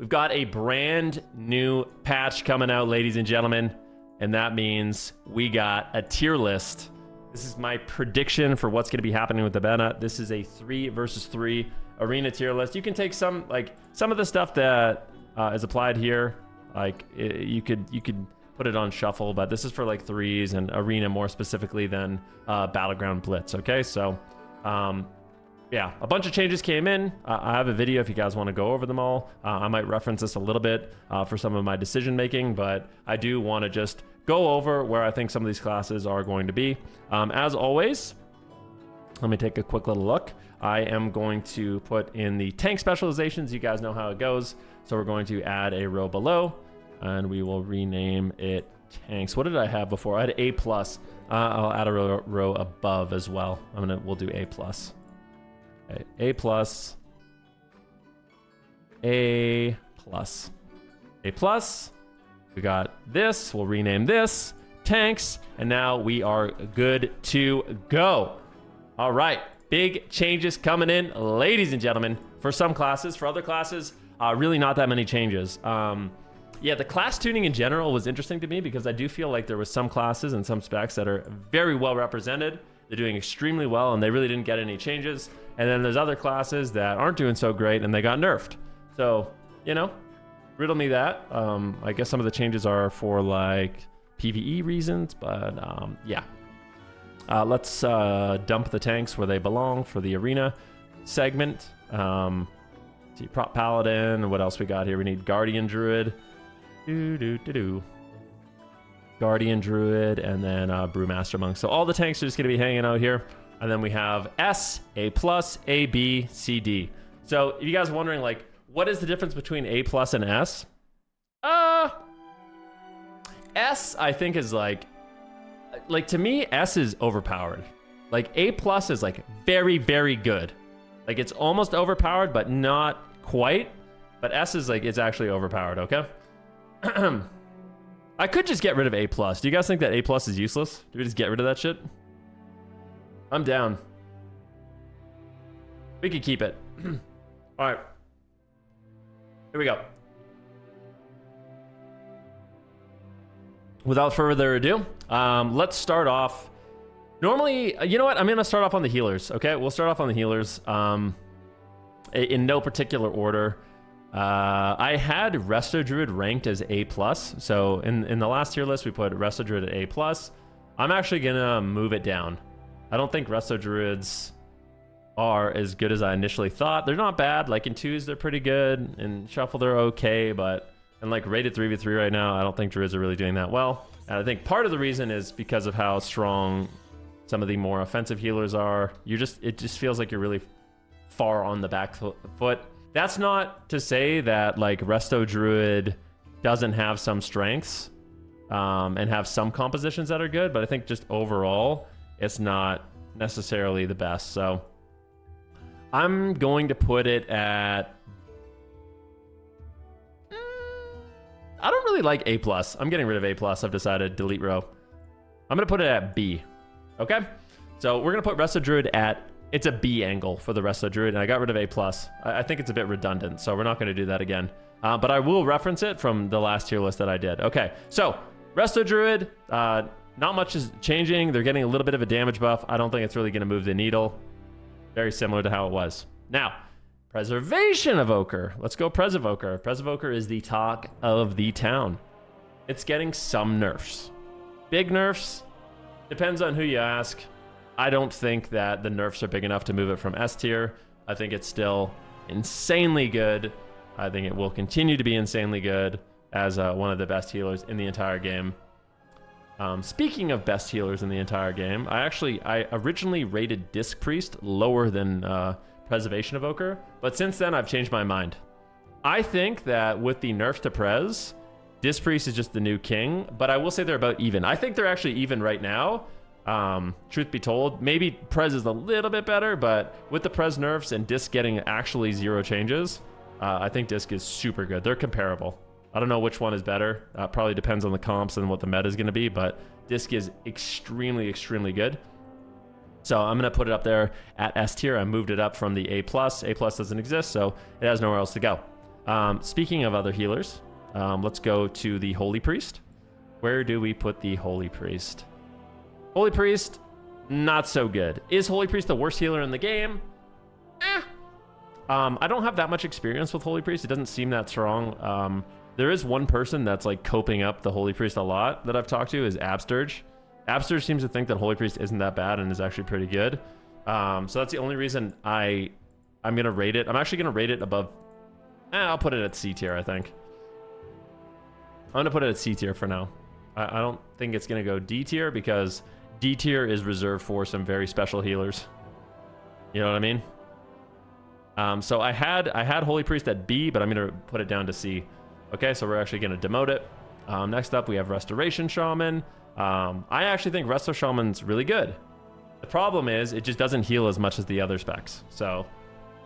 we've got a brand new patch coming out, ladies and gentlemen. And that means we got a tier list. This is my prediction for what's going to be happening with the beta. This is a 3 versus 3 arena tier list. You can take some of the stuff that is applied here. Like you could put it on shuffle, but this is for like 3s and arena more specifically than Battleground Blitz. Okay, so yeah, a bunch of changes came in. I have a video if you guys want to go over them all. I might reference this a little bit for some of my decision making, but I do want to just go over where I think some of these classes are going to be. As always, let me take a quick little look. I am going to put in the tank specializations. You guys know how it goes. So we're going to add a row below and we will rename it tanks. What did I have before? I had A+. I'll add a row above as well. We'll do A+. Okay, A+, A+, A+. We got this, we'll rename this, tanks, and now we are good to go. All right, big changes coming in, ladies and gentlemen, for some classes. For other classes, really not that many changes. Yeah, the class tuning in general was interesting to me because I do feel like there was some classes and some specs that are very well represented. They're doing extremely well and they really didn't get any changes. And then there's other classes that aren't doing so great and they got nerfed. So, you know, riddle me that. I guess some of the changes are for like PvE reasons, but yeah. Let's dump the tanks where they belong for the arena segment. See, prop paladin. What else we got here? We need guardian druid. Guardian druid and then brewmaster monk. So all the tanks are just gonna be hanging out here. And then we have S, A+, A, B, C, D. So if you guys are wondering, like, what is the difference between A+ and S? S, I think, is like to me, S is overpowered. Like, A+ is like very, very good. Like, it's almost overpowered, but not quite. But S is like, it's actually overpowered, okay? I could just get rid of A+. Do you guys think that A+ is useless? Do we just get rid of that shit? I'm down. We could keep it. All right. Here we go. Without further ado, let's start off. Normally, you know what? I'm going to start off on the healers, okay? We'll start off on the healers in no particular order. I had Resto Druid ranked as A+. So in the last tier list, we put Resto Druid at A+. I'm actually going to move it down. I don't think Resto Druids are as good as I initially thought. They're not bad. Like in 2s, they're pretty good. In Shuffle, they're okay. But in like rated 3v3 right now, I don't think Druids are really doing that well. And I think part of the reason is because of how strong some of the more offensive healers are. It just feels like you're really far on the back foot. That's not to say that like Resto Druid doesn't have some strengths and have some compositions that are good, but I think just overall, it's not necessarily the best. So I'm going to put it at... I don't really like A+. I'm getting rid of A+. I've decided, delete row. I'm going to put it at B. Okay? So we're going to put Resto Druid at... It's a B angle for the Resto Druid, and I got rid of A+. I think it's a bit redundant, so we're not going to do that again. But I will reference it from the last tier list that I did. Okay, so Resto Druid, not much is changing. They're getting a little bit of a damage buff. I don't think it's really going to move the needle. Very similar to how it was. Now, Preservation Evoker. Let's go Presevoker. Presevoker is the talk of the town. It's getting some nerfs. Big nerfs. Depends on who you ask. I don't think that the nerfs are big enough to move it from S tier. I think it's still insanely good. I think it will continue to be insanely good as one of the best healers in the entire game. Speaking of best healers in the entire game, I originally rated Disc Priest lower than Preservation Evoker, but since then I've changed my mind. I think that with the nerfs to Prez, Disc Priest is just the new king, but I will say they're about even. I think they're actually even right now. Truth be told, maybe Prez is a little bit better, but with the Prez nerfs and Disc getting actually 0 changes, I think Disc is super good. They're comparable. I don't know which one is better. Probably depends on the comps and what the meta is going to be, but Disc is extremely, extremely good. So I'm going to put it up there at S tier. I moved it up from the A+. A+ doesn't exist, so it has nowhere else to go. Speaking of other healers, let's go to the Holy Priest. Where do we put the Holy Priest? Holy Priest, not so good. Is Holy Priest the worst healer in the game? I don't have that much experience with Holy Priest. It doesn't seem that strong. There is one person that's like coping up the Holy Priest a lot that I've talked to is Absturge. Absturge seems to think that Holy Priest isn't that bad and is actually pretty good. So that's the only reason I'm going to rate it. I'm actually going to rate it above... I'll put it at C tier, I think. I'm going to put it at C tier for now. I don't think it's going to go D tier because D tier is reserved for some very special healers. You know what I mean? So I had Holy Priest at B, but I'm going to put it down to C. Okay, so we're actually going to demote it. Next up, we have Restoration Shaman. I actually think Resto Shaman's really good. The problem is it just doesn't heal as much as the other specs. So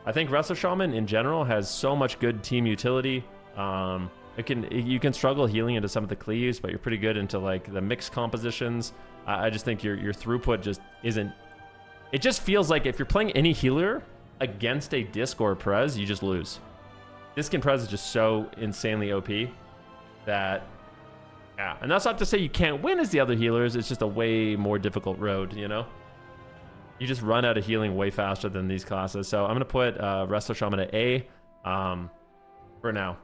I think Resto Shaman in general has so much good team utility. You can struggle healing into some of the cleaves, but you're pretty good into like the mixed compositions. I just think your throughput just isn't... It just feels like if you're playing any healer against a Disc or a Prez, you just lose. Disc and Prez is just so insanely OP that, yeah. And that's not to say you can't win as the other healers. It's just a way more difficult road, you know? You just run out of healing way faster than these classes. So I'm going to put Resto Shaman at A for now.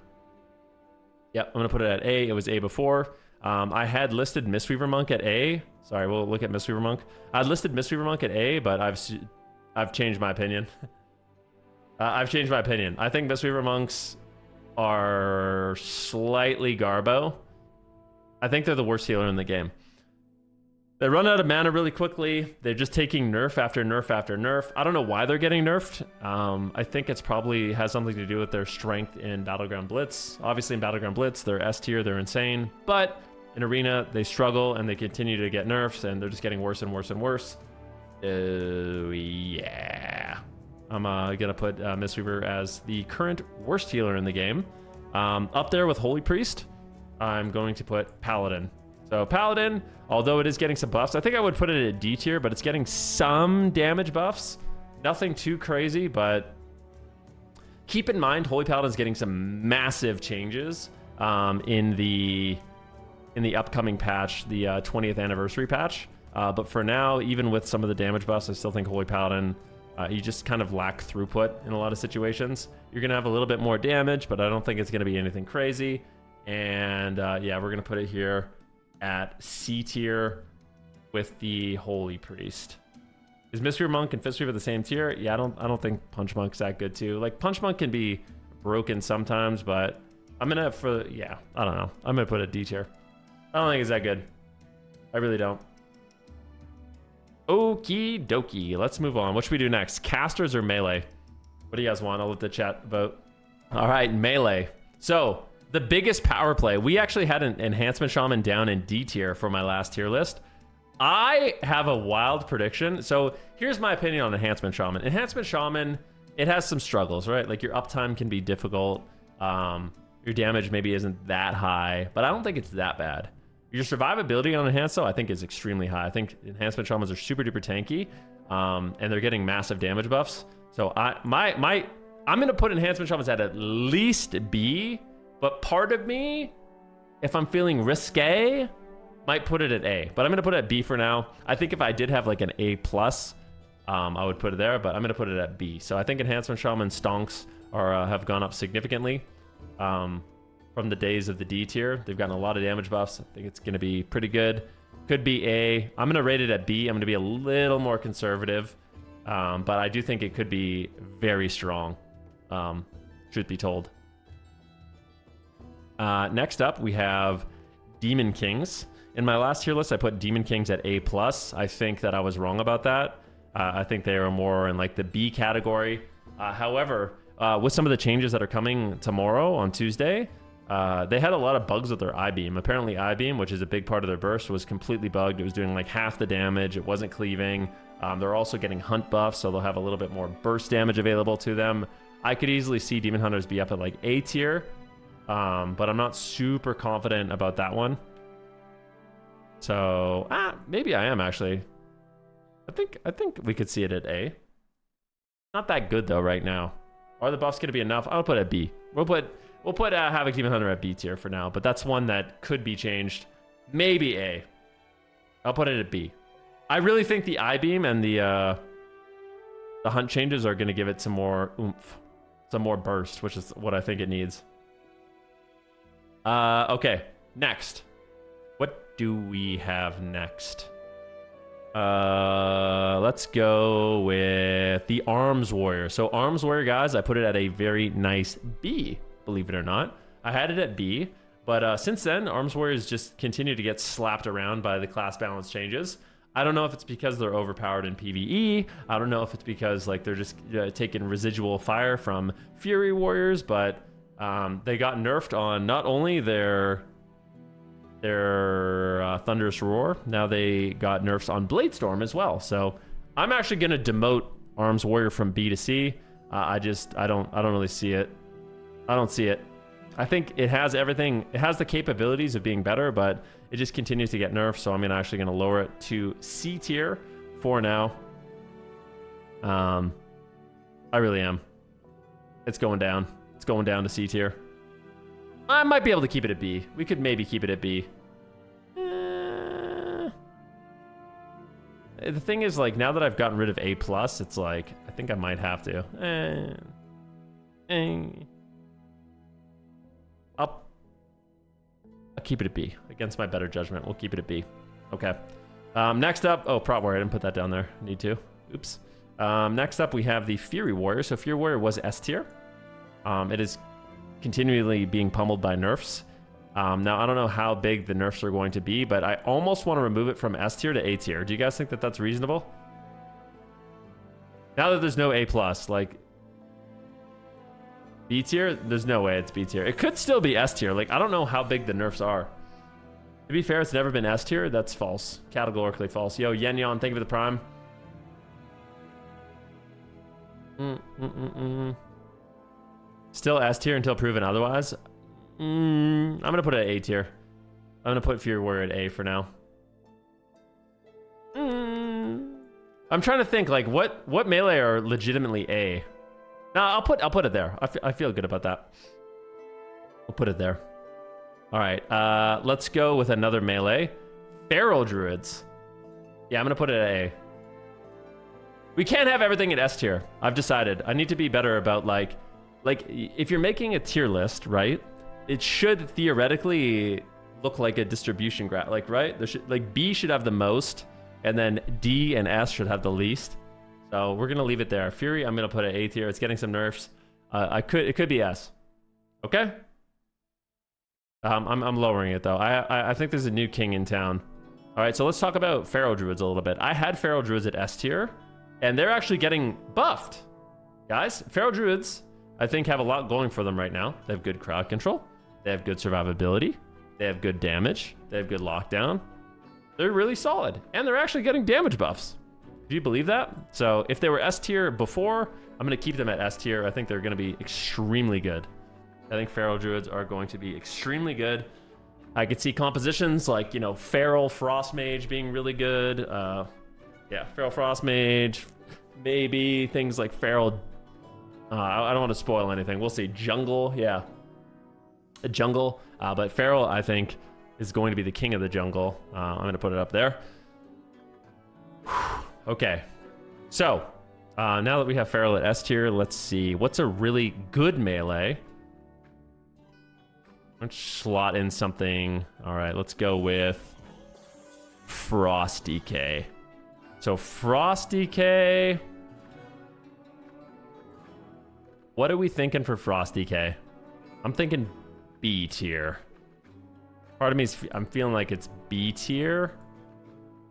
Yep, I'm going to put it at A. It was A before. I had listed Mistweaver Monk at A. Sorry, we'll look at Mistweaver Monk. I listed Mistweaver Monk at A, but I've changed my opinion. I've changed my opinion. I think Mistweaver Monks are slightly garbo. I think they're the worst healer in the game. They run out of mana really quickly. They're just taking nerf after nerf after nerf. I don't know why they're getting nerfed. I think it's probably has something to do with their strength in Battleground Blitz. Obviously in Battleground Blitz, they're S tier, they're insane. But in Arena, they struggle and they continue to get nerfs and they're just getting worse and worse and worse. Yeah. I'm going to put Mistweaver as the current worst healer in the game. Up there with Holy Priest, I'm going to put Paladin. So Paladin, although it is getting some buffs, I think I would put it at D tier, but it's getting some damage buffs. Nothing too crazy, but keep in mind, Holy Paladin's getting some massive changes in the upcoming patch, the 20th anniversary patch. But for now, even with some of the damage buffs, I still think Holy Paladin, you just kind of lack throughput in a lot of situations. You're going to have a little bit more damage, but I don't think it's going to be anything crazy. And yeah, we're going to put it here at C tier with the Holy Priest. Is Mistweaver Monk and Fistweaver the same tier? Yeah, I don't think Punch Monk's that good too. Like Punch Monk can be broken sometimes, but I'm gonna I don't know. I'm gonna put it D tier. I don't think it's that good. I really don't. Okie dokie. Let's move on. What should we do next? Casters or melee? What do you guys want? I'll let the chat vote. All right, melee. So the biggest power play. We actually had an Enhancement Shaman down in D tier for my last tier list. I have a wild prediction. So here's my opinion on Enhancement Shaman. Enhancement Shaman, it has some struggles, right? Like your uptime can be difficult. Your damage maybe isn't that high, but I don't think it's that bad. Your survivability on Enhanced, though, I think is extremely high. I think Enhancement Shamans are super duper tanky, and they're getting massive damage buffs. So I'm gonna put Enhancement Shamans at least B. But part of me, if I'm feeling risque, might put it at A. But I'm going to put it at B for now. I think if I did have like an A+, I would put it there. But I'm going to put it at B. So I think Enhancement Shaman stonks have gone up significantly from the days of the D tier. They've gotten a lot of damage buffs. I think it's going to be pretty good. Could be A. I'm going to rate it at B. I'm going to be a little more conservative. But I do think it could be very strong, truth be told. Next up, we have Demon Kings. In my last tier list, I put Demon Kings at A+. I think that I was wrong about that. I think they are more in like the B category. However, with some of the changes that are coming tomorrow on Tuesday, they had a lot of bugs with their I-Beam. Apparently I-Beam, which is a big part of their burst, was completely bugged. It was doing like half the damage. It wasn't cleaving. They're also getting hunt buffs, so they'll have a little bit more burst damage available to them. I could easily see Demon Hunters be up at like A tier. But I'm not super confident about that one. So, maybe I am actually. I think we could see it at A. Not that good though right now. Are the buffs going to be enough? I'll put it at B. We'll put We'll put Havoc Demon Hunter at B tier for now, but that's one that could be changed. Maybe A. I'll put it at B. I really think the I-Beam and the hunt changes are going to give it some more oomph, some more burst, which is what I think it needs. Okay, next. What do we have next? Let's go with the Arms Warrior. So Arms Warrior, guys, I put it at a very nice B, believe it or not. I had it at B, but since then, Arms Warriors just continue to get slapped around by the class balance changes. I don't know if it's because they're overpowered in PvE. I don't know if it's because like they're just taking residual fire from Fury Warriors, but they got nerfed on not only their Thunderous Roar, now they got nerfs on Bladestorm as well. So I'm actually going to demote Arms Warrior from B to C. I don't really see it. I don't see it. I think it has everything. It has the capabilities of being better, but it just continues to get nerfed. So I'm actually going to lower it to C tier for now. I really am. It's going down. It's going down to C tier. I might be able to keep it at B. We could maybe keep it at B. The thing is, like, now that I've gotten rid of A+, it's like, I think I might have to. I'll keep it at B. Against my better judgment, we'll keep it at B. Okay. Next up, oh, Prot Warrior, I didn't put that down there. Need to. Oops. Next up, we have the Fury Warrior. So Fury Warrior was S tier. It is continually being pummeled by nerfs. Now, I don't know how big the nerfs are going to be, but I almost want to remove it from S tier to A tier. Do you guys think that that's reasonable? Now that there's no A+, like, B tier, there's no way it's B tier. It could still be S tier. Like, I don't know how big the nerfs are. To be fair, it's never been S tier. That's false. Categorically false. Yo, Yen Yon, thank you for the prime. Still S tier until proven otherwise. I'm gonna put it at A tier. I'm gonna put Fury Warrior at A for now. I'm trying to think, like, what melee are legitimately A. No, I'll put it there. I feel good about that. I'll put it there. All right, let's go with another melee. Feral Druids. Yeah, I'm gonna put it at A. We can't have everything at S tier. I've decided. I need to be better about like if you're making a tier list, right? It should theoretically look like a distribution graph, like, right? There should, like, B should have the most, and then D and S should have the least. So we're gonna leave it there. Fury, I'm gonna put it A tier. It's getting some nerfs. It could be S. Okay. I'm lowering it though. I think there's a new king in town. All right, so let's talk about Feral Druids a little bit. I had Feral Druids at S tier, and they're actually getting buffed. Guys, Feral Druids, I think, have a lot going for them right now. They have good crowd control. They have good survivability. They have good damage. They have good lockdown. They're really solid. And they're actually getting damage buffs. Do you believe that? So if they were S tier before, I'm going to keep them at S tier. I think they're going to be extremely good. I think Feral Druids are going to be extremely good. I could see compositions like, you know, Feral Frost Mage being really good. Yeah, Feral Frost Mage. Maybe things like Feral... I don't want to spoil anything. We'll see. Jungle, yeah. A jungle. But Feral, I think, is going to be the king of the jungle. I'm going to put it up there. Okay. So, now that we have Feral at S tier, let's see. What's a really good melee? Let's slot in something. All right, let's go with Frost DK. So, Frost DK... What are we thinking for Frost DK? I'm thinking B tier. Part of me is, I'm feeling like it's B tier.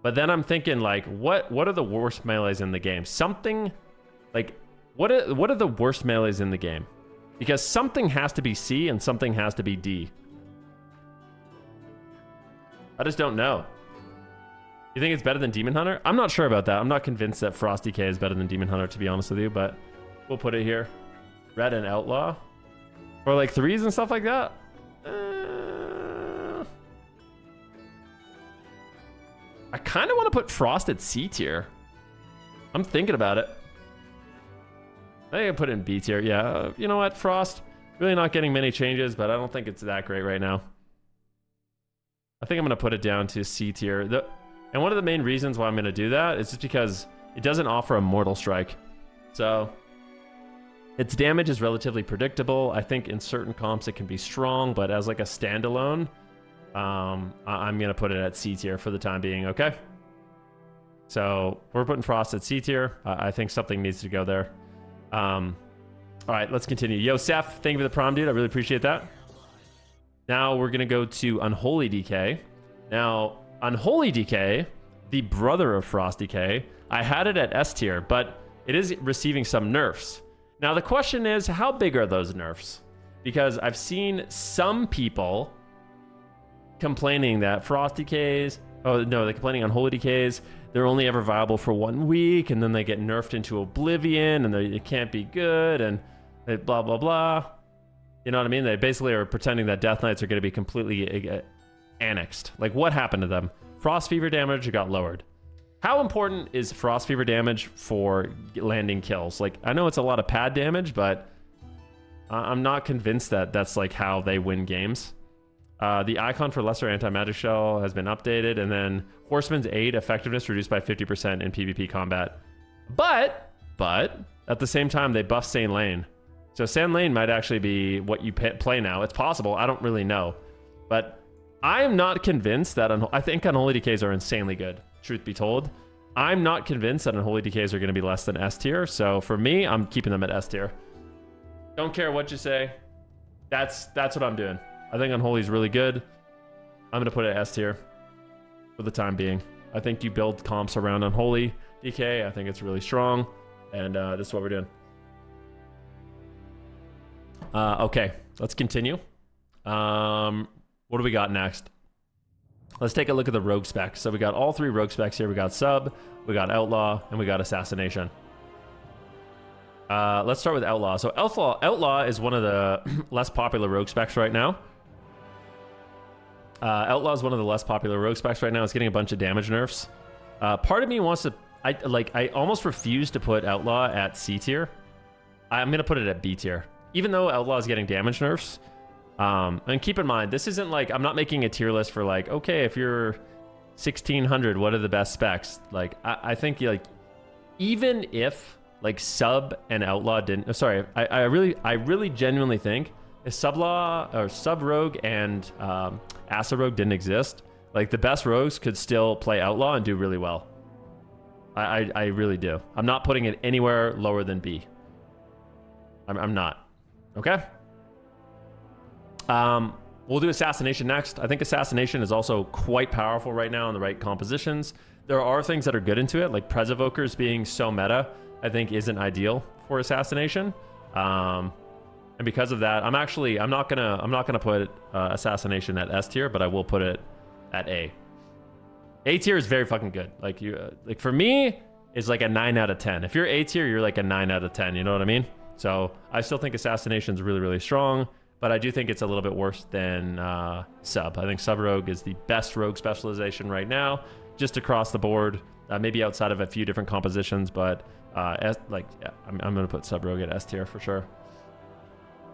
But then I'm thinking, like, what are the worst melees in the game? Something, like, what are the worst melees in the game? Because something has to be C and something has to be D. I just don't know. You think it's better than Demon Hunter? I'm not sure about that. I'm not convinced that Frost DK is better than Demon Hunter, to be honest with you, but we'll put it here. Red and Outlaw, or like threes and stuff like that. I kind of want to put Frost at C tier. I'm thinking about it. I think I put it in B tier. Yeah, you know what, Frost Really not getting many changes, but I don't think it's that great right now. I think I'm going to put it down to C tier. And one of the main reasons why I'm going to do that is just because it doesn't offer a Mortal Strike. So its damage is relatively predictable. I think in certain comps it can be strong, but as like a standalone, I'm going to put it at C tier for the time being, okay? So we're putting Frost at C tier. I think something needs to go there. All right, let's continue. Yo, Seth, thank you for the prom, dude. I really appreciate that. Now we're going to go to Unholy Decay. Now, Unholy Decay, the brother of Frost Decay, I had it at S tier, but it is receiving some nerfs. Now, the question is, how big are those nerfs? Because I've seen some people complaining that Frost Decays, oh no, they're complaining Unholy Decays, they're only ever viable for 1 week, and then they get nerfed into Oblivion, and it can't be good, and they blah, blah, blah. You know what I mean? They basically are pretending that Death Knights are going to be completely annexed. Like, what happened to them? Frost Fever damage got lowered. How important is Frost Fever damage for landing kills? Like, I know it's a lot of pad damage, but I'm not convinced that that's like how they win games. The icon for Lesser Anti-Magic Shell has been updated, and then Horseman's Aid effectiveness reduced by 50% in PvP combat. But at the same time, they buffed Sane Lane. So Sane Lane might actually be what you play now. It's possible. I don't really know. But I am not convinced that... I think Unholy Decays are insanely good, truth be told. I'm not convinced that Unholy Decays are going to be less than S tier. So for me, I'm keeping them at S tier. Don't care what you say. That's what I'm doing. I think Unholy is really good. I'm going to put it at S tier for the time being. I think you build comps around Unholy Decay. I think it's really strong. And this is what we're doing. Okay, let's continue. What do we got next? Let's take a look at the rogue specs. So we got all 3 rogue specs here. We got sub, we got outlaw, and we got assassination. Let's start with outlaw. So outlaw is one of the less popular rogue specs right now. Outlaw is one of the less popular rogue specs right now. It's getting a bunch of damage nerfs. Part of me wants to... I almost refuse to put outlaw at C tier. I'm going to put it at B tier. Even though outlaw is getting damage nerfs. And keep in mind, this isn't like... I'm not making a tier list for like, okay, if you're 1600, what are the best specs? Like, I think like... Even if like sub and outlaw didn't... Sorry, I really genuinely think if sublaw or sub rogue and Asa rogue didn't exist, like the best rogues could still play outlaw and do really well. I really do. I'm not putting it anywhere lower than B. I'm not. Okay. We'll do assassination next. I think assassination is also quite powerful right now in the right compositions. There are things that are good into it, like Pres Evokers being so meta, I think isn't ideal for assassination. And because of that, I'm not gonna put assassination at S tier, but I will put it at A. A tier is very fucking good. Like like for me, it's like a 9 out of 10. If you're A tier, you're like a 9 out of 10. You know what I mean? So I still think assassination is really, really strong, but I do think it's a little bit worse than sub. I think sub rogue is the best rogue specialization right now, just across the board. Maybe outside of a few different compositions, but I'm gonna put sub rogue at S tier for sure.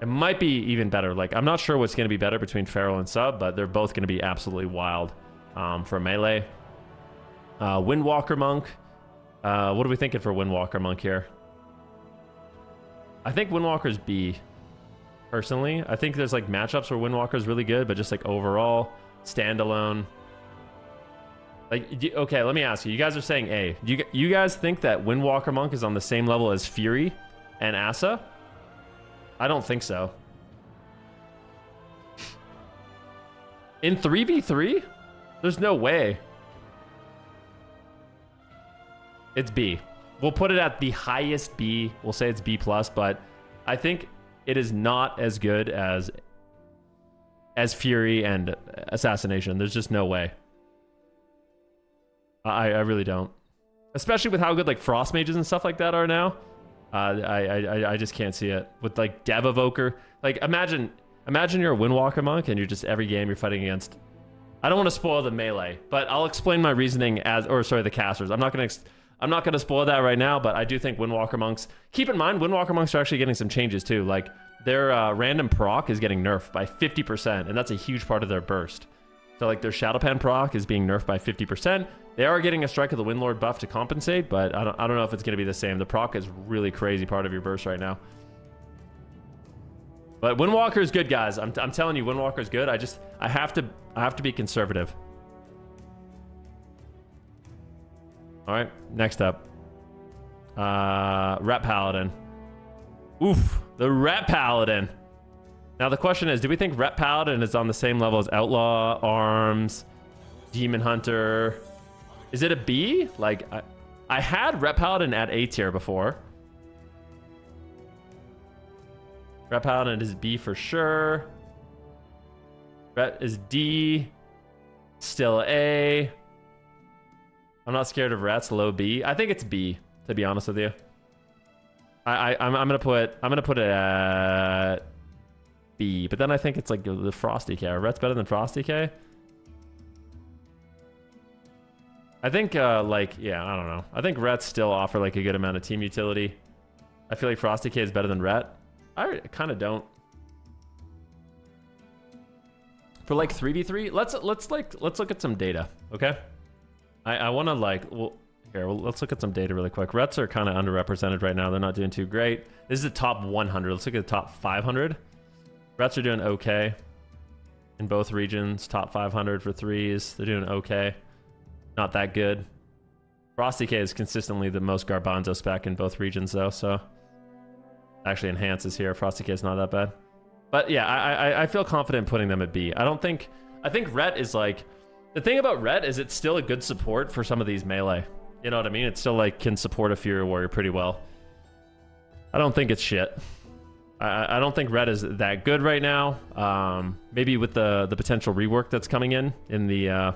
It might be even better. Like, I'm not sure what's gonna be better between feral and sub, but they're both gonna be absolutely wild for melee. Windwalker Monk. What are we thinking for Windwalker Monk here? I think Windwalker's B. Personally, I think there's like matchups where Windwalker's really good, but just like overall, standalone. Like, okay, let me ask you. You guys are saying A. Do you guys think that Windwalker Monk is on the same level as Fury and Asa? I don't think so. In 3v3? There's no way. It's B. We'll put it at the highest B. We'll say it's B+, but I think it is not as good as Fury and Assassination. There's just no way. I really don't. Especially with how good like Frost Mages and stuff like that are now. I just can't see it. With like Dev Evoker. Like imagine you're a Windwalker Monk and you're just every game you're fighting against. I don't want to spoil the melee, but I'll explain my reasoning the casters. I'm not gonna spoil that right now, but I do think Windwalker Monks... Keep in mind, Windwalker Monks are actually getting some changes too. Like, their random proc is getting nerfed by 50%, and that's a huge part of their burst. So like their Shadowpan proc is being nerfed by 50%. They are getting a Strike of the Windlord buff to compensate, but I don't know if it's going to be the same. The proc is really crazy part of your burst right now. But Windwalker is good, guys. I'm telling you, Windwalker is good. I have to be conservative. All right, next up, Ret Paladin. Oof, the Ret Paladin. Now the question is, do we think Ret Paladin is on the same level as Outlaw, Arms, Demon Hunter? Is it a B? Like, I had Ret Paladin at A tier before. Ret Paladin is B for sure. Ret is D. Still A. I'm not scared of Rets. Low B. I think it's B, to be honest with you. I'm gonna put it at B, but then I think it's like the Frosty K. Are Rets better than Frosty K? I think like, yeah, I don't know. I think Rets still offer like a good amount of team utility. I feel like Frosty K is better than Ret. I kind of don't. For like 3v3, let's look at some data, okay? I want to like, well, here, let's look at some data really quick. Rets are kind of underrepresented right now. They're not doing too great. This is the top 100. Let's look at the top 500. Rets are doing okay in both regions. Top 500 for threes. They're doing okay. Not that good. Frosty K is consistently the most Garbanzo spec in both regions though, so actually enhances here. Frosty K is not that bad. But yeah, I feel confident putting them at B. I think Ret is like, the thing about Ret is it's still a good support for some of these melee. You know what I mean? It still like can support a Fury Warrior pretty well. I don't think it's shit. I don't think Ret is that good right now. Maybe with the potential rework that's coming in the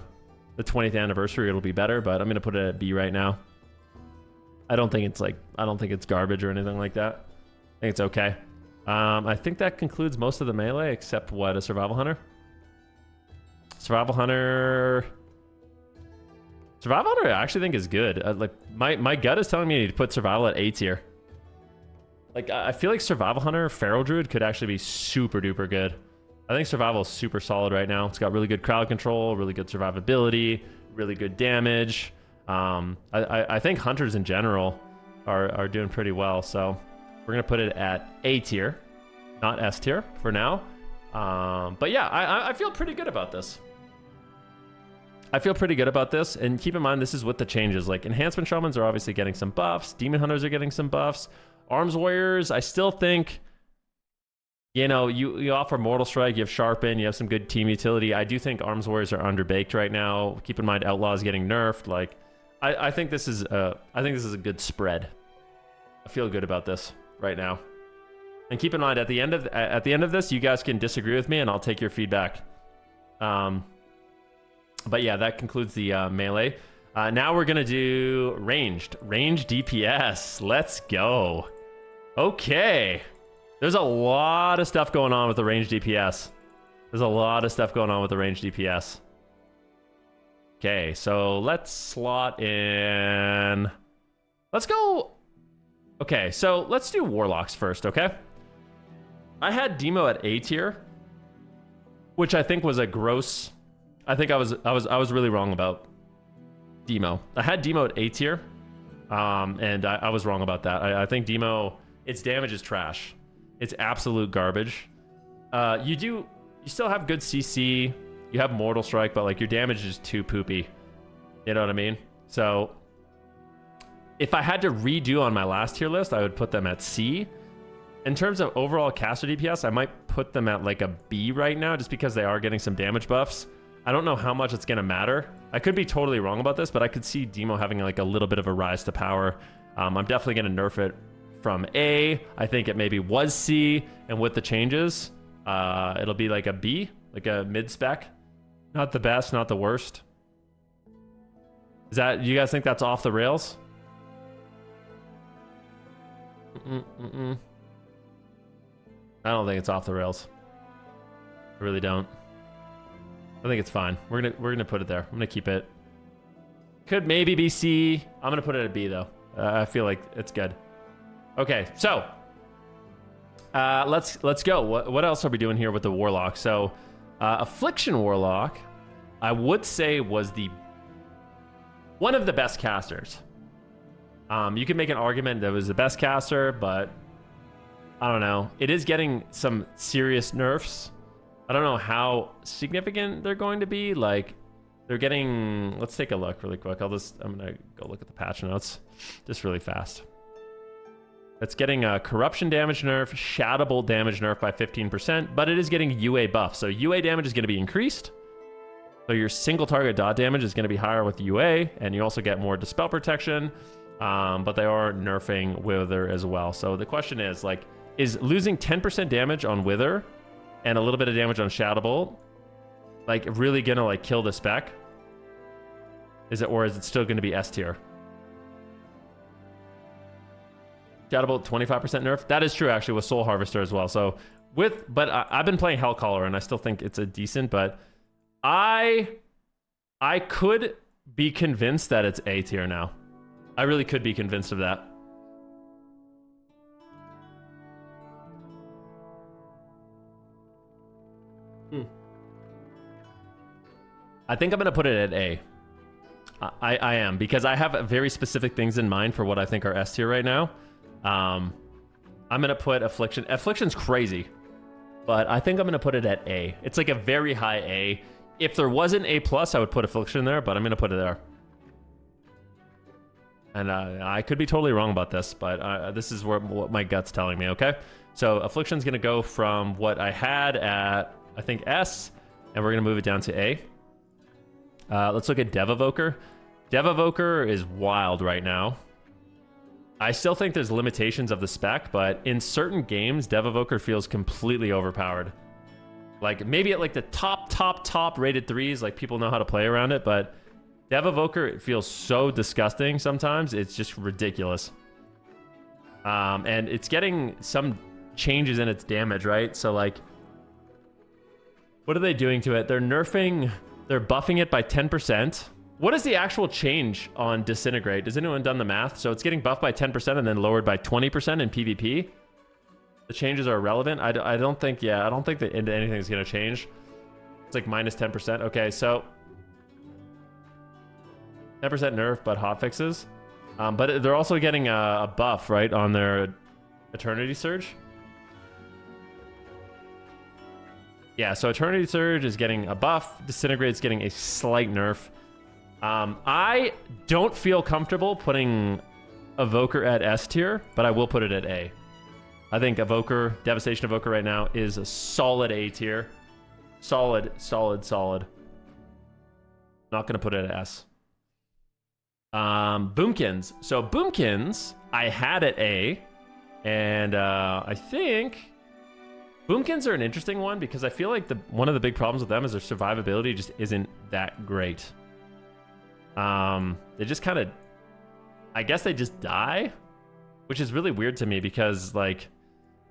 20th anniversary, it'll be better, but I'm gonna put it at B right now. I don't think it's garbage or anything like that. I think it's okay. I think that concludes most of the melee except what, a Survival Hunter? Survival Hunter I actually think is good. Like my gut is telling me to put Survival at A tier. Like I feel like Survival Hunter Feral Druid could actually be super duper good. I think Survival is super solid right now. It's got really good crowd control, really good survivability, really good damage. I think Hunters in general are doing pretty well. So we're gonna put it at A tier, not S tier for now. But yeah, I feel pretty good about this. I feel pretty good about this, and keep in mind this is with the changes. Like Enhancement Shamans are obviously getting some buffs, Demon Hunters are getting some buffs, Arms Warriors, I still think, you know, you offer Mortal Strike, you have Sharpen, you have some good team utility. I do think Arms Warriors are underbaked right now. Keep in mind Outlaw is getting nerfed. Like I think this is a good spread. I feel good about this right now. And keep in mind at the end of this, you guys can disagree with me and I'll take your feedback. But yeah, that concludes the melee. Now we're gonna do ranged DPS. Let's go. Okay. There's a lot of stuff going on with the ranged DPS. Okay, so let's slot in. Let's go. Okay, so let's do Warlocks first, okay? I had Demo at A tier, which I think was a gross. I think I was really wrong about Demo. I had Demo at A tier, and I was wrong about that. I think Demo, its damage is trash. It's absolute garbage. You still have good CC. You have Mortal Strike, but like your damage is too poopy. You know what I mean? So if I had to redo on my last tier list, I would put them at C. In terms of overall caster DPS, I might put them at like a B right now, just because they are getting some damage buffs. I don't know how much it's gonna matter. I could be totally wrong about this, but I could see Demo having like a little bit of a rise to power. I'm definitely gonna nerf it from A. I think it maybe was C, and with the changes, it'll be like a B, like a mid spec. Not the best, not the worst. Is that, you guys think that's off the rails? I don't think it's off the rails. I really don't. I think it's fine. We're gonna put it there. I'm gonna keep it. Could maybe be C. I'm gonna put it at B though. I feel like it's good. Okay, so Let's go. What else are we doing here with the Warlock? So, Affliction Warlock, I would say was one of the best casters. You can make an argument that it was the best caster, but I don't know. It is getting some serious nerfs. I don't know how significant they're going to be. Like, they're getting... Let's take a look really quick. I'm going to go look at the patch notes just really fast. It's getting a corruption damage nerf, shattable damage nerf by 15%, but it is getting UA buff. So UA damage is going to be increased. So your single target dot damage is going to be higher with UA, and you also get more dispel protection. But they are nerfing Wither as well. So the question is, like, is losing 10% damage on Wither and a little bit of damage on Shattable, like, really gonna, like, kill the spec? Or is it still gonna be S tier? Shattable 25% nerf. That is true, actually, with Soul Harvester as well. So but I've been playing Hellcaller, and I still think it's a decent, but I could be convinced that it's A tier now. I really could be convinced of that. I think I'm going to put it at A. I am, because I have very specific things in mind for what I think are S tier right now. I'm going to put Affliction. Affliction's crazy, but I think I'm going to put it at A. It's like a very high A. If there was an A+, I would put Affliction there, but I'm going to put it there. And I could be totally wrong about this, but this is what my gut's telling me, okay? So Affliction's going to go from what I had at, I think, S, and we're going to move it down to A. Let's look at Dev-Evoker. Dev-Evoker is wild right now. I still think there's limitations of the spec, but in certain games, Dev-Evoker feels completely overpowered. Like, maybe at like the top rated 3s, like, people know how to play around it, but Dev-Evoker, it feels so disgusting sometimes. It's just ridiculous. And it's getting some changes in its damage, right? So, like, what are they doing to it? They're buffing it by 10%. What is the actual change on Disintegrate? Has anyone done the math? So it's getting buffed by 10% and then lowered by 20% in PvP. The changes are irrelevant. I don't think that anything's going to change. It's like minus 10%. Okay, so 10% nerf, but hotfixes. But they're also getting a buff, right, on their Eternity Surge. Yeah, so Eternity Surge is getting a buff. Disintegrate's getting a slight nerf. I don't feel comfortable putting Evoker at S tier, but I will put it at A. I think Devastation Evoker right now is a solid A tier. Solid. Not going to put it at S. Boomkins. So Boomkins, I had at A, and I think Boomkins are an interesting one because I feel like one of the big problems with them is their survivability just isn't that great. They just kind of, I guess they just die, which is really weird to me because, like,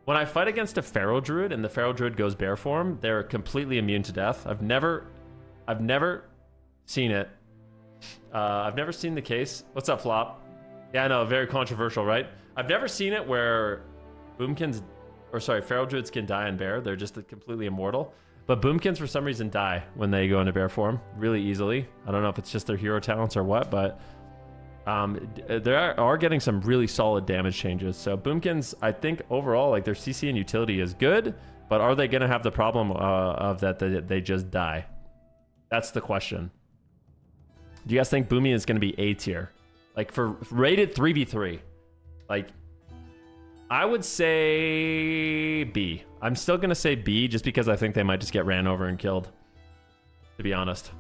when I fight against a Feral Druid and the Feral Druid goes bear form, they're completely immune to death. I've never seen it. I've never seen the case. What's up, Flop? Yeah, I know, very controversial, right? I've never seen it where Feral Druids can die in bear. They're just completely immortal. But Boomkins, for some reason, die when they go into bear form really easily. I don't know if it's just their hero talents or what, but they are getting some really solid damage changes. So Boomkins, I think overall, like, their CC and utility is good, but are they going to have the problem of that they just die? That's the question. Do you guys think Boomy is going to be A tier? Like, for rated 3v3? Like, I would say B. I'm still going to say B just because I think they might just get ran over and killed, to be honest.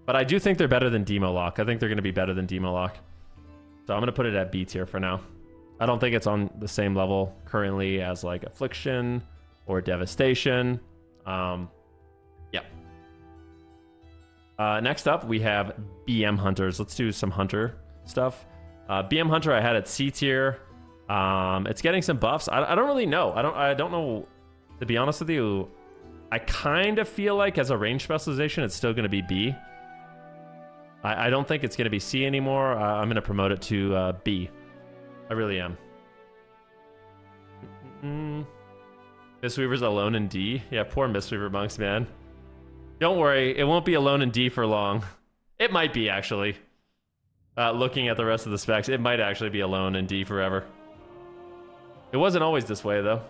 But I do think they're better than Demo Lock. I think they're going to be better than Demo Lock. So I'm going to put it at B tier for now. I don't think it's on the same level currently as, like, Affliction or Devastation. Yeah. Next up, we have BM Hunters. Let's do some Hunter stuff. BM Hunter I had at C tier. It's getting some buffs. I don't really know. I don't know, to be honest with you. I kind of feel like as a range specialization, it's still going to be B. I don't think it's going to be C anymore. I'm going to promote it to B. I really am. Mistweaver's alone in D. Yeah, poor Mistweaver monks, man. Don't worry, it won't be alone in D for long. It might be, actually. Looking at the rest of the specs, it might actually be alone in D forever. It wasn't always this way, though.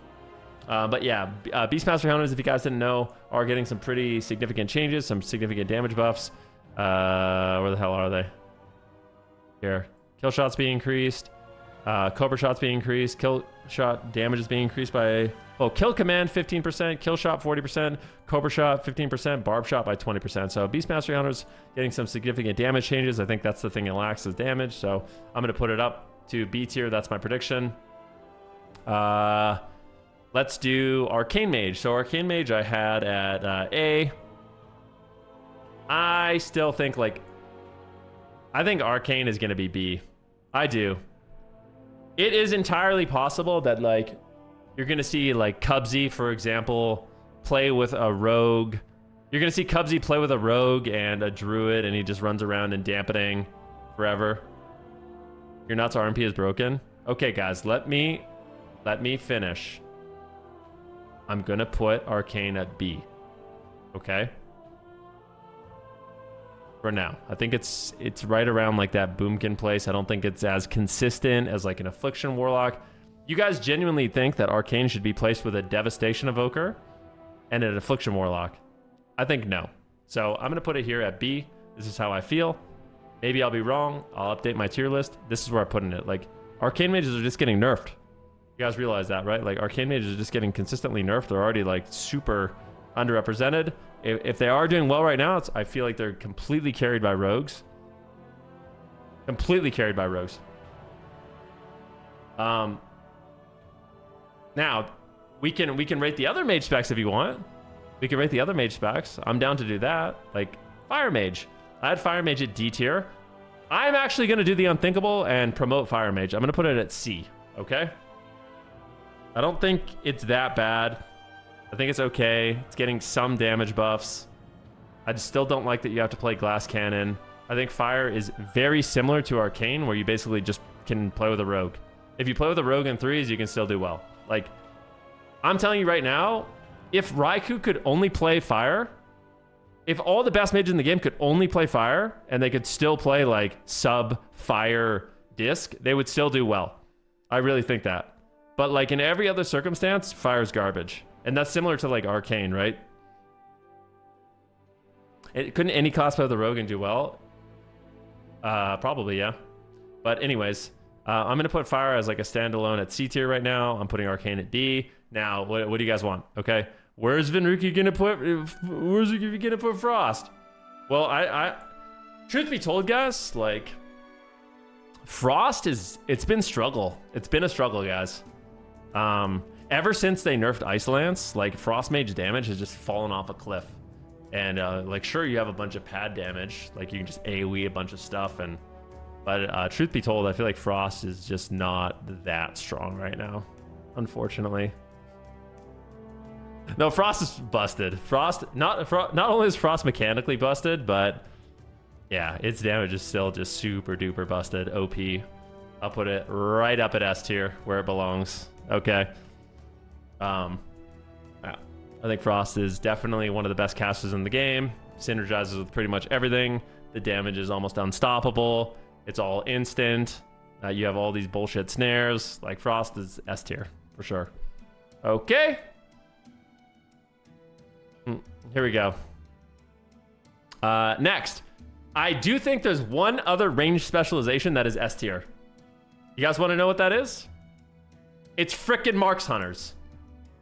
But yeah, Beastmaster Hunters, if you guys didn't know, are getting some pretty significant changes, some significant damage buffs. Where the hell are they? Here. Kill shots being increased. Cobra shots being increased. Kill shot damage is being increased by... Oh, kill command 15%, kill shot 40%, Cobra shot 15%, barb shot by 20%. So Beastmaster Hunters getting some significant damage changes. I think that's the thing it lacks is damage. So I'm going to put it up to B tier. That's my prediction. Let's do Arcane Mage. So Arcane Mage I had at A. I still think I think Arcane is going to be B. I do. It is entirely possible that you're going to see Cubsy, for example, play with a rogue. You're going to see Cubsy play with a rogue and a druid, and he just runs around and dampening forever. Your nuts RMP is broken. Okay, guys, let me finish. I'm going to put Arcane at B. Okay? For now. I think it's right around that Boomkin place. I don't think it's as consistent as an Affliction Warlock. You guys genuinely think that Arcane should be placed with a Devastation Evoker and an Affliction Warlock? I think no. So I'm going to put it here at B. This is how I feel. Maybe I'll be wrong. I'll update my tier list. This is where I'm putting it. Arcane Mages are just getting nerfed. You guys realize that, right? Arcane Mages are just getting consistently nerfed. They're already super underrepresented. If they are doing well right now, I feel like they're completely carried by rogues. Completely carried by rogues. Now, we can rate the other mage specs if you want. We can rate the other mage specs. I'm down to do that. Fire Mage. I had Fire Mage at D tier. I'm actually going to do the unthinkable and promote Fire Mage. I'm going to put it at C, okay? I don't think it's that bad. I think it's okay. It's getting some damage buffs. I just still don't like that you have to play Glass Cannon. I think Fire is very similar to Arcane, where you basically just can play with a rogue. If you play with a rogue in threes, you can still do well. I'm telling you right now, if Raikou could only play Fire, if all the best mages in the game could only play Fire, and they could still play sub-Fire disc, they would still do well. I really think that. But in every other circumstance, Fire's garbage. And that's similar to Arcane, right? Couldn't any cosplay with the rogue and do well? Probably, yeah. But anyways, I'm going to put Fire as a standalone at C tier right now. I'm putting Arcane at B. Now, what do you guys want? Okay. Where's Venruki going to put... Where's he going to put Frost? Well, I... Truth be told, guys, Frost is... It's been struggle. It's been a struggle, guys. Ever since they nerfed Ice Lance, Frost Mage damage has just fallen off a cliff. And, sure, you have a bunch of pad damage. You can just AoE a bunch of stuff. But truth be told, I feel like Frost is just not that strong right now, unfortunately. No, Frost is busted. Frost, not only is Frost mechanically busted, but yeah, its damage is still just super duper busted. OP. I'll put it right up at S tier where it belongs. Okay. Yeah. I think Frost is definitely one of the best casters in the game. Synergizes with pretty much everything. The damage is almost unstoppable. It's all instant. You have all these bullshit snares. Frost is S tier for sure. Okay. Here we go. Next, I do think there's one other range specialization that is S tier. You guys want to know what that is? It's frickin' Marks Hunters.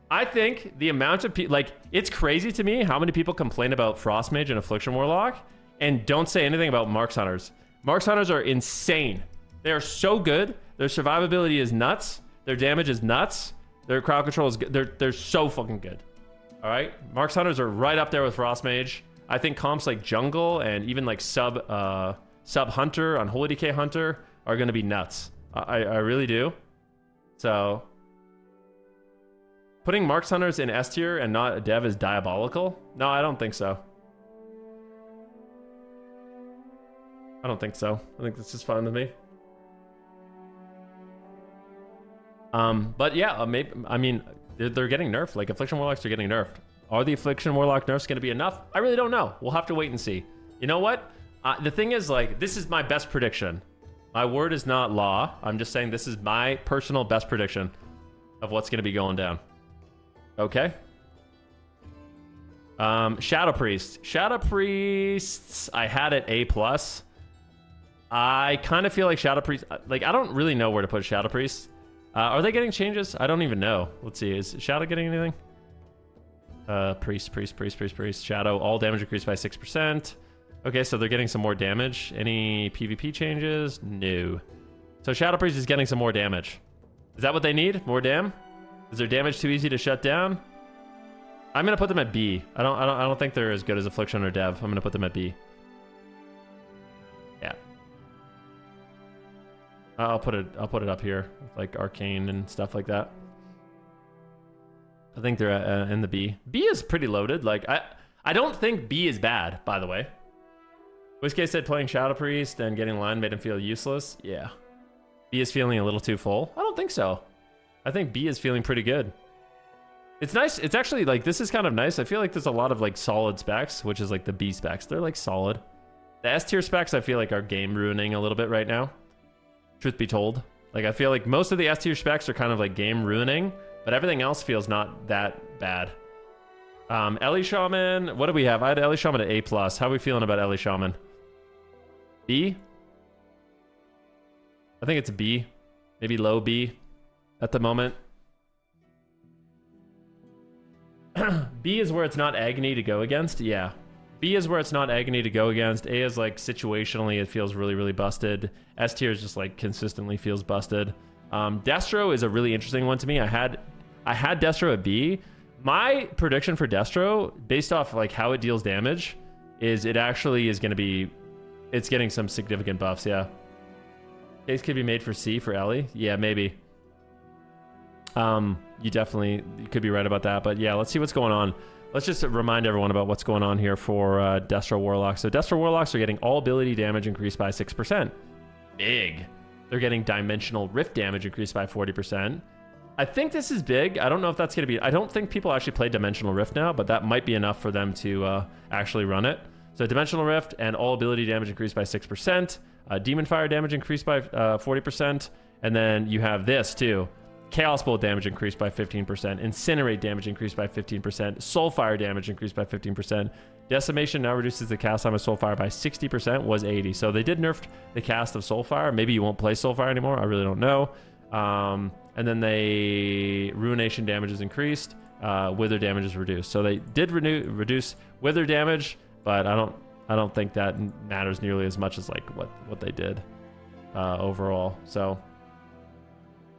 I think the amount of people, it's crazy to me how many people complain about Frost Mage and Affliction Warlock and don't say anything about Marks Hunters. Marks Hunters are insane. They are so good. Their survivability is nuts. Their damage is nuts. Their crowd control is good. They're so fucking good. All right, Marks Hunters are right up there with Frost Mage. I think comps like Jungle and even sub Hunter on Holy Decay Hunter are going to be nuts. I really do. So putting Marks Hunters in S tier and not a dev is diabolical. No, I don't think so. I don't think so. I think this is fine with me. But yeah, maybe, I mean, they're getting nerfed. Like, Affliction Warlocks are getting nerfed. Are the Affliction Warlock nerfs going to be enough? I really don't know. We'll have to wait and see. You know what? The thing is, like, this is my best prediction. My word is not law. I'm just saying this is my personal best prediction of what's going to be going down. Okay? Shadow Priest. Shadow Priests, I had it A+. I kind of feel like Shadow Priest... Like, I don't really know where to put Shadow Priest. Are they getting changes? I don't even know. Let's see. Is Shadow getting anything? Priest. Shadow, all damage increased by 6%. Okay, so they're getting some more damage. Any PvP changes? No. So Shadow Priest is getting some more damage. Is that what they need? More dam? Is their damage too easy to shut down? I'm gonna put them at B. I don't think they're as good as Affliction or Dev. I'm gonna put them at B. Yeah. I'll put it up here with like Arcane and stuff like that. I think they're in the B. B is pretty loaded. Like I don't think B is bad, by the way. Whiskey said playing Shadow Priest and getting line made him feel useless. Yeah. B is feeling a little too full. I don't think so. I think B is feeling pretty good. It's nice. It's actually like, this is kind of nice. I feel like there's a lot of like solid specs, which is like the B specs. They're like solid. The S tier specs I feel like are game ruining a little bit right now. Truth be told. Like I feel like most of the S tier specs are kind of like game ruining, but everything else feels not that bad. Ellie Shaman, what do we have? I had Ellie Shaman at A+. How are we feeling about Ellie Shaman? B? I think it's a B. Maybe low B at the moment. B is where it's not agony to go against. Yeah. B is where it's not agony to go against. A is like situationally it feels really, really busted. S tier is just like consistently feels busted. Destro is a really interesting one to me. I had Destro at B. My prediction for Destro, based off like how it deals damage, is it actually is going to be... It's getting some significant buffs, yeah. Case could be made for C for Ellie. Yeah, maybe. You could be right about that. But yeah, let's see what's going on. Let's just remind everyone about what's going on here for Destro Warlocks. So Destro Warlocks are getting all ability damage increased by 6%. Big. They're getting Dimensional Rift damage increased by 40%. I think this is big. I don't know if that's going to be... I don't think people actually play Dimensional Rift now, but that might be enough for them to actually run it. So Dimensional Rift and all ability damage increased by 6%. Demon Fire damage increased by 40%. And then you have this too. Chaos Bolt damage increased by 15%. Incinerate damage increased by 15%. Soulfire damage increased by 15%. Decimation now reduces the cast time of Soulfire by 60%, was 80. So they did nerf the cast of Soulfire. Maybe you won't play Soulfire anymore. I really don't know. And then Ruination damage is increased. Wither damage is reduced. So they did reduce Wither damage, but I don't think that matters nearly as much as like what they did overall. So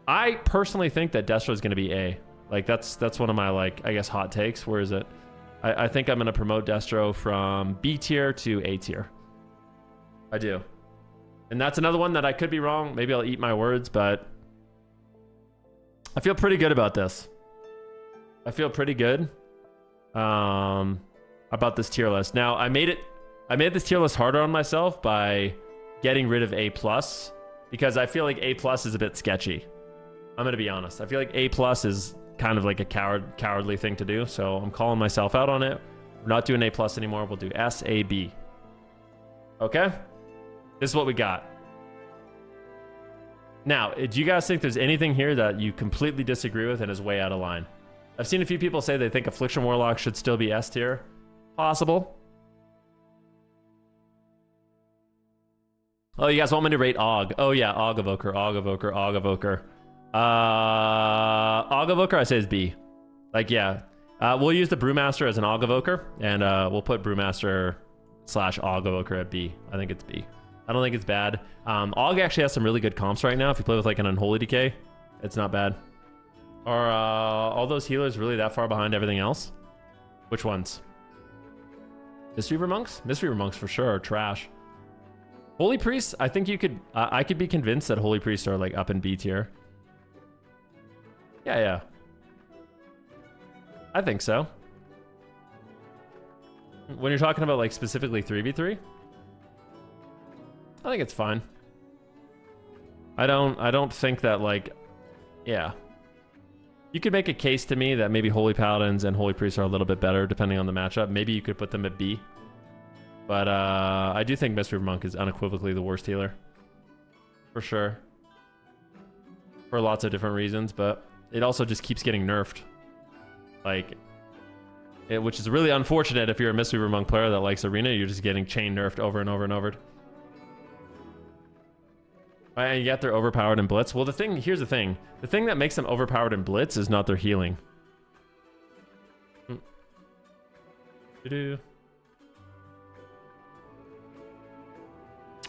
I personally think that Destro is going to be A. Like that's one of my like I guess hot takes. Where is it? I think I'm going to promote Destro from B tier to A tier. I do. And that's another one that I could be wrong. Maybe I'll eat my words, but I feel pretty good about this. I feel pretty good about this tier list. Now, I made this tier list harder on myself by getting rid of A+, because I feel like A+ is a bit sketchy. I'm going to be honest. I feel like A+ is kind of like a cowardly thing to do, so I'm calling myself out on it. We're not doing A+ anymore. We'll do S, A, B. Okay? This is what we got. Now, do you guys think there's anything here that you completely disagree with and is way out of line? I've seen a few people say they think Affliction Warlock should still be S tier. Possible. Oh, you guys want me to rate Og? Oh yeah, Og Evoker. Og Evoker I say is B. Like, yeah. We'll use the Brewmaster as an Og Evoker, and we'll put Brewmaster / Og Evoker at B. I think it's B. I don't think it's bad. Og actually has some really good comps right now. If you play with like an Unholy Decay, it's not bad. Are all those healers really that far behind everything else? Which ones? Mistweaver Monks? Mistweaver Monks for sure are trash. Holy Priests, I think you could... I could be convinced that Holy Priests are like up in B tier. Yeah. I think so. When you're talking about like specifically 3v3, I think it's fine. I don't think that like... Yeah. You could make a case to me that maybe Holy Paladins and Holy Priests are a little bit better depending on the matchup. Maybe you could put them at B. But I do think Mistweaver Monk is unequivocally the worst healer. For sure. For lots of different reasons, but it also just keeps getting nerfed. Like, which is really unfortunate if you're a Mistweaver Monk player that likes Arena. You're just getting chain nerfed over and over and over. And yet they're overpowered in Blitz. Well, here's the thing. The thing that makes them overpowered in Blitz is not their healing.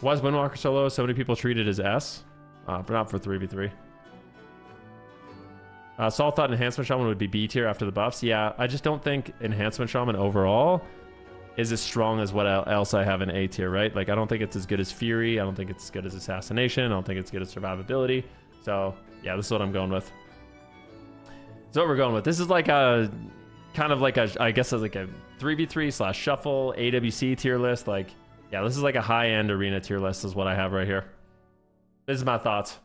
Why is Windwalker solo so many people treat it as S? But not for 3v3. Saul thought Enhancement Shaman would be B tier after the buffs. Yeah, I just don't think Enhancement Shaman overall is as strong as what else I have in A tier, right? Like, I don't think it's as good as Fury. I don't think it's as good as Assassination. I don't think it's good as Survivability. So, yeah, this is what I'm going with. This is what we're going with. This is like a, kind of like a, I guess it's like a 3v3 / shuffle AWC tier list. Like, yeah, this is like a high-end Arena tier list is what I have right here. This is my thoughts.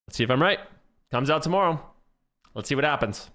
Let's see if I'm right. Comes out tomorrow. Let's see what happens.